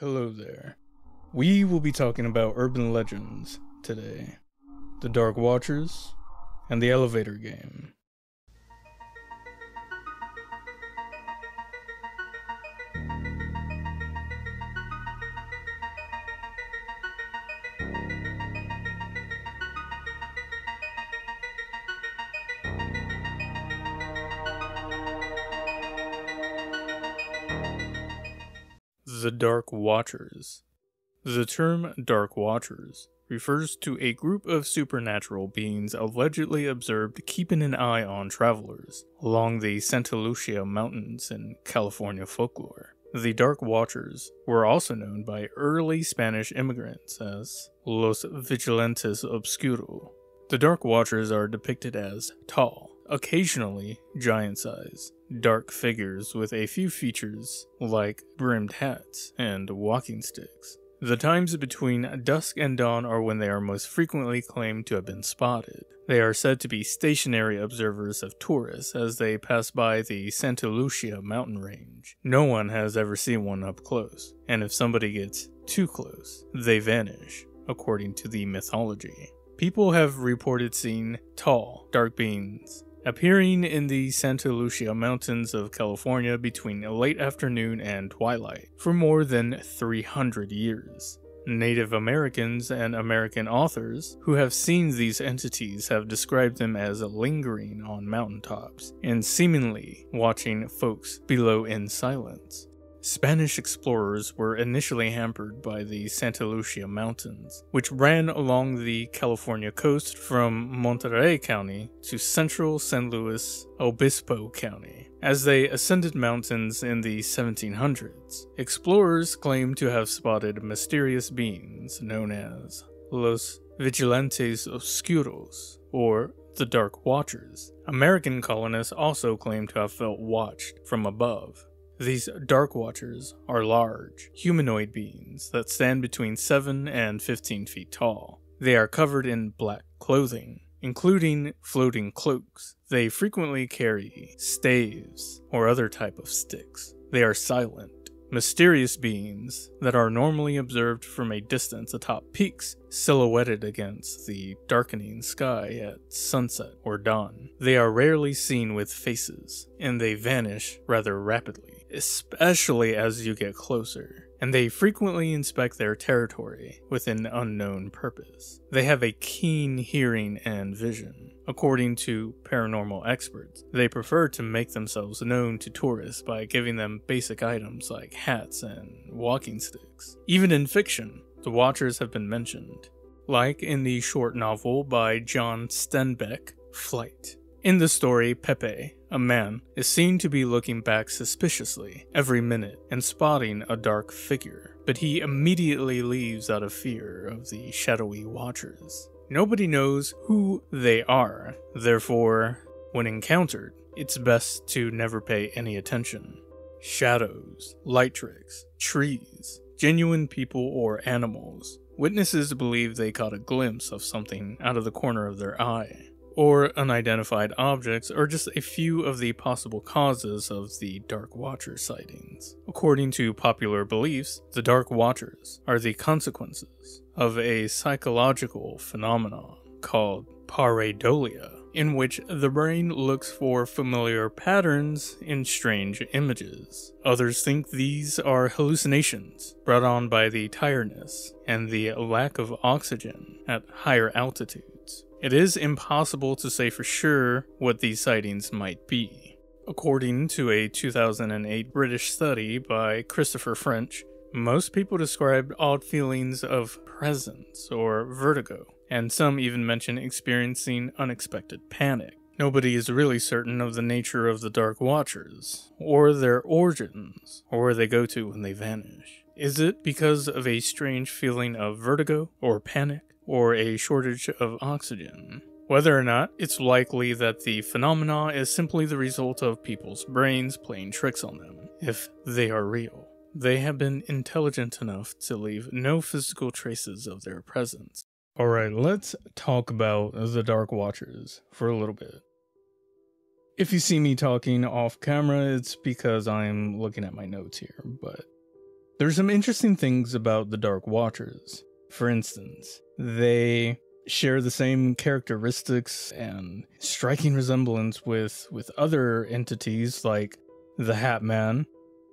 Hello there. We will be talking about urban legends today, the Dark Watchers, and the elevator game. The Dark Watchers. The term Dark Watchers refers to a group of supernatural beings allegedly observed keeping an eye on travelers along the Santa Lucia Mountains in California folklore. The Dark Watchers were also known by early Spanish immigrants as Los Vigilantes Obscuros. The Dark Watchers are depicted as tall, occasionally giant-sized, dark figures with a few features like brimmed hats and walking sticks. The times between dusk and dawn are when they are most frequently claimed to have been spotted. They are said to be stationary observers of tourists as they pass by the Santa Lucia mountain range. No one has ever seen one up close, and if somebody gets too close, they vanish, according to the mythology. People have reported seeing tall, dark beings appearing in the Santa Lucia Mountains of California between late afternoon and twilight for more than 300 years. Native Americans and American authors who have seen these entities have described them as lingering on mountaintops and seemingly watching folks below in silence. Spanish explorers were initially hampered by the Santa Lucia Mountains, which ran along the California coast from Monterey County to central San Luis Obispo County. As they ascended mountains in the 1700s, explorers claimed to have spotted mysterious beings known as Los Vigilantes Obscuros, or the Dark Watchers. American colonists also claimed to have felt watched from above. These Dark Watchers are large, humanoid beings that stand between 7 and 15 feet tall. They are covered in black clothing, including floating cloaks. They frequently carry staves or other type of sticks. They are silent, mysterious beings that are normally observed from a distance atop peaks silhouetted against the darkening sky at sunset or dawn. They are rarely seen with faces, and they vanish rather rapidly, especially as you get closer, and they frequently inspect their territory with an unknown purpose. They have a keen hearing and vision. According to paranormal experts, they prefer to make themselves known to tourists by giving them basic items like hats and walking sticks. Even in fiction, the Watchers have been mentioned, like in the short novel by John Steinbeck, Flight. In the story, Pepe, a man, is seen to be looking back suspiciously every minute and spotting a dark figure, but he immediately leaves out of fear of the shadowy Watchers. Nobody knows who they are, therefore, when encountered, it's best to never pay any attention. Shadows, light tricks, trees, genuine people or animals. Witnesses believe they caught a glimpse of something out of the corner of their eye, or unidentified objects are just a few of the possible causes of the Dark Watcher sightings. According to popular beliefs, the Dark Watchers are the consequences of a psychological phenomenon called pareidolia, in which the brain looks for familiar patterns in strange images. Others think these are hallucinations brought on by the tiredness and the lack of oxygen at higher altitudes. It is impossible to say for sure what these sightings might be. According to a 2008 British study by Christopher French, most people described odd feelings of presence or vertigo, and some even mention experiencing unexpected panic. Nobody is really certain of the nature of the Dark Watchers, or their origins, or where they go to when they vanish. Is it because of a strange feeling of vertigo, or panic, or a shortage of oxygen? Whether or not, it's likely that the phenomena is simply the result of people's brains playing tricks on them, if they are real. They have been intelligent enough to leave no physical traces of their presence. Alright, let's talk about the Dark Watchers for a little bit. If you see me talking off camera, it's because I'm looking at my notes here, but There's some interesting things about the Dark Watchers. For instance, they share the same characteristics and striking resemblance with other entities like the Hat Man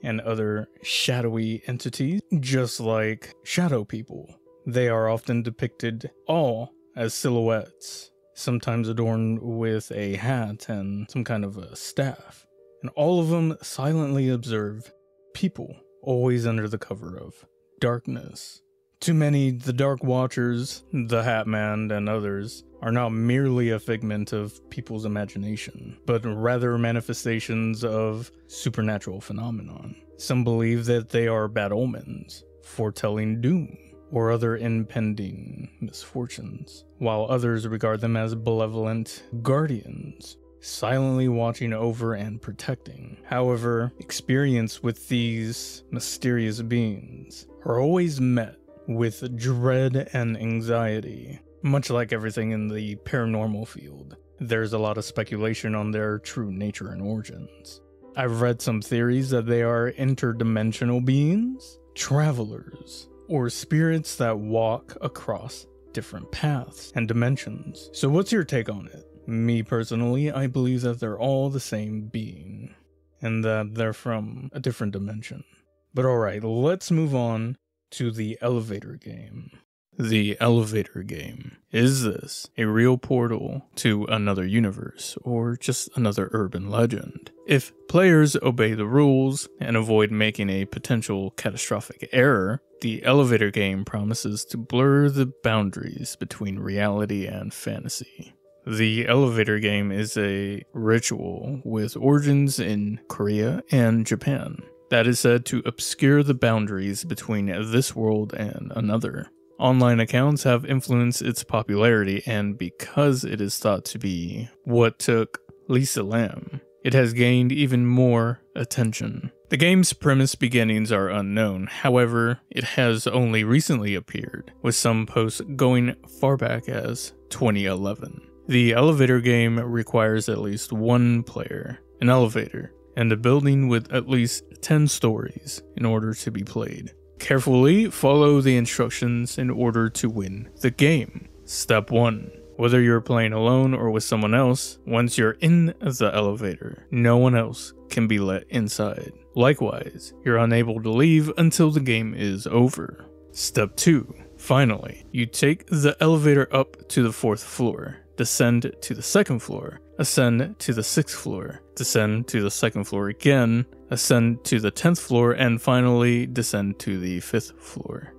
and other shadowy entities, just like shadow people. They are often depicted all as silhouettes, sometimes adorned with a hat and some kind of a staff. And all of them silently observe people, always under the cover of darkness. To many, the Dark Watchers, the Hat Man, and others are not merely a figment of people's imagination, but rather manifestations of supernatural phenomenon. Some believe that they are bad omens, foretelling doom, or other impending misfortunes, while others regard them as benevolent guardians, silently watching over and protecting. However, experience with these mysterious beings are always met with dread and anxiety. Much like everything in the paranormal field, there's a lot of speculation on their true nature and origins. I've read some theories that they are interdimensional beings, travelers, or spirits that walk across different paths and dimensions. So what's your take on it? Me personally, I believe that they're all the same being, and that they're from a different dimension. But alright, let's move on to the elevator game. The elevator game. Is this a real portal to another universe, or just another urban legend? If players obey the rules and avoid making a potential catastrophic error, the elevator game promises to blur the boundaries between reality and fantasy. The elevator game is a ritual with origins in Korea and Japan that is said to obscure the boundaries between this world and another. Online accounts have influenced its popularity, and because it is thought to be what took Lisa Lam, it has gained even more attention. The game's premise beginnings are unknown, however, it has only recently appeared, with some posts going far back as 2011. The elevator game requires at least one player, an elevator, and a building with at least 10 stories in order to be played. Carefully follow the instructions in order to win the game. Step 1. Whether you're playing alone or with someone else, once you're in the elevator, no one else can be let inside. Likewise, you're unable to leave until the game is over. Step 2. Finally, you take the elevator up to the 4th floor, descend to the 2nd floor, ascend to the 6th floor, descend to the 2nd floor again, ascend to the 10th floor, and finally descend to the 5th floor.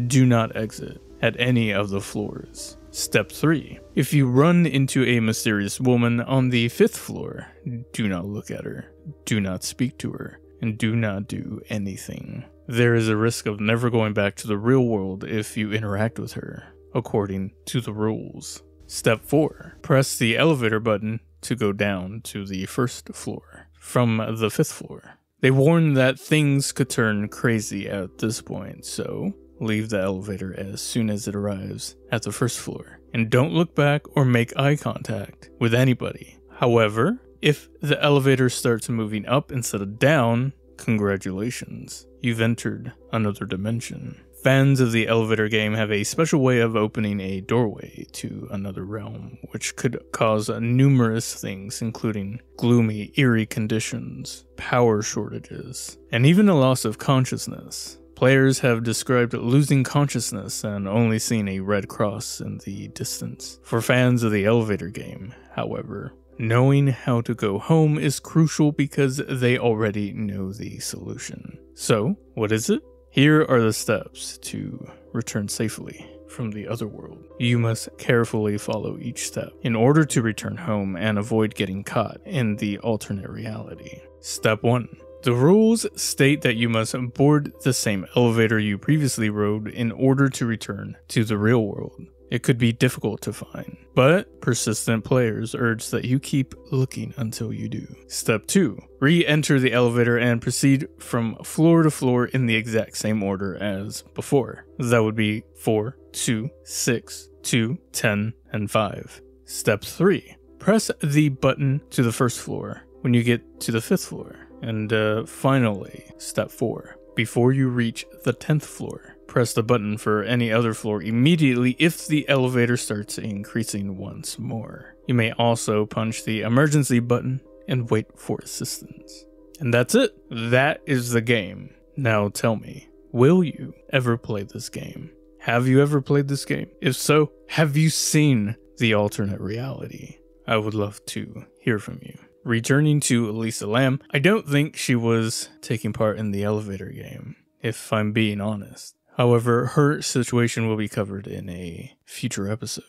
Do not exit at any of the floors. Step 3. If you run into a mysterious woman on the 5th floor, do not look at her, do not speak to her, and do not do anything. There is a risk of never going back to the real world if you interact with her, according to the rules. Step 4. Press the elevator button to go down to the 1st floor from the 5th floor. They warn that things could turn crazy at this point, so leave the elevator as soon as it arrives at the 1st floor. And don't look back or make eye contact with anybody. However, if the elevator starts moving up instead of down, congratulations, you've entered another dimension. Fans of the elevator game have a special way of opening a doorway to another realm, which could cause numerous things, including gloomy, eerie conditions, power shortages, and even a loss of consciousness. Players have described losing consciousness and only seeing a red cross in the distance. For fans of the elevator game, however, knowing how to go home is crucial because they already know the solution. So, what is it? Here are the steps to return safely from the other world. You must carefully follow each step in order to return home and avoid getting caught in the alternate reality. Step 1. The rules state that you must board the same elevator you previously rode in order to return to the real world. It could be difficult to find, but persistent players urge that you keep looking until you do. Step 2. Re-enter the elevator and proceed from floor to floor in the exact same order as before. That would be 4, 2, 6, 2, 10, and 5. Step 3. Press the button to the 1st floor when you get to the 5th floor. And finally, step 4. before you reach the 10th floor. Press the button for any other floor immediately if the elevator starts increasing once more. You may also punch the emergency button and wait for assistance. And that's it. That is the game. Now tell me, will you ever play this game? Have you ever played this game? If so, have you seen the alternate reality? I would love to hear from you. Returning to Elisa Lam, I don't think she was taking part in the elevator game, if I'm being honest. However, her situation will be covered in a future episode.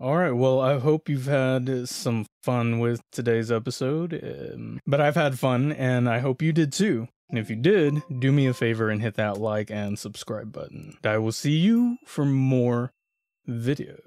Alright, well, I hope you've had some fun with today's episode. But I've had fun, and I hope you did too. And if you did, do me a favor and hit that like and subscribe button. I will see you for more videos.